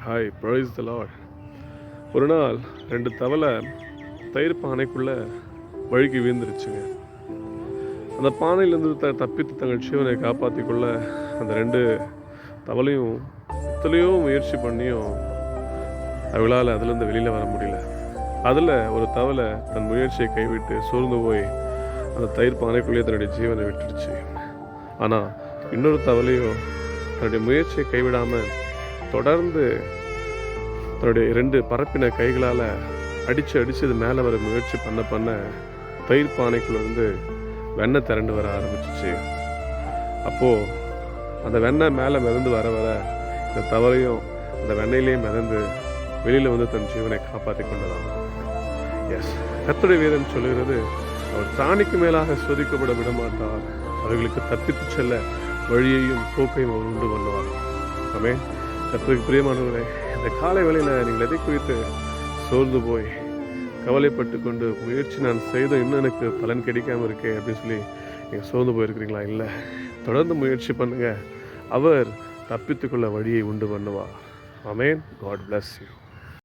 Hi price த Lord. ஒரு நாள் 2 தவளை தயிர் பானைக்குள்ளே வழுக்கி வீழ்ந்துருச்சுங்க. அந்த பானையிலேருந்து தப்பித்து தங்கள் ஜீவனை காப்பாற்றி கொள்ள அந்த 2 தவளையும் எத்தனையோ முயற்சி பண்ணியும் அவங்களால் அதுலேருந்து வெளியில் வர முடியல. அதில் ஒரு தவளை தன் முயற்சியை கைவிட்டு சோர்ந்து போய் அந்த தயிர் பானைக்குள்ளேயே தன்னுடைய ஜீவனை விட்டுடுச்சு. ஆனால் இன்னொரு தவளையோ தன்னுடைய முயற்சியை கைவிடாமல் தொடர்ந்து தன்னுடைய 2 பரப்பின கைகளால் அடித்து இது மேலே வர முயற்சி பண்ண தயிர் பானைக்குள்ளேருந்து வெண்ணெய் திரண்டு வர ஆரம்பிச்சிச்சு. அப்போது அந்த வெண்ணெய் மேலே மிதந்து வர இந்த தவளையும் அந்த வெண்ணெயிலே மிதந்து வெளியில் வந்து தன் ஜீவனை காப்பாற்றி கொண்டதாம். எஸ், கர்த்தருடைய வேதம் சொல்லுகிறது, அவர் திராணிக்கு மேலாக சோதிக்கப்பட விட மாட்டார், அவர்களுக்கு தப்பித்து செல்ல வழியையும் போக்கையும் அவர் உண்டு பண்ணுவார். ஆமே. கர்த்தருக்கு பிரியமானவர்களே, இந்த காலை வேளையில் நீங்கள் எதை குறித்து சோர்ந்து போய் கவலைப்பட்டு கொண்டு முயற்சி நான் செய்தும் இன்னும் எனக்கு பலன் கிடைக்காமல் இருக்கே அப்படின்னு சொல்லி நீங்கள் சோர்ந்து போயிருக்கிறீங்களா? இல்லை, தொடர்ந்து முயற்சி பண்ணுங்கள். அவர் தப்பித்துக்கொள்ள வழியை உண்டு பண்ணுவார். ஆமென். God bless you.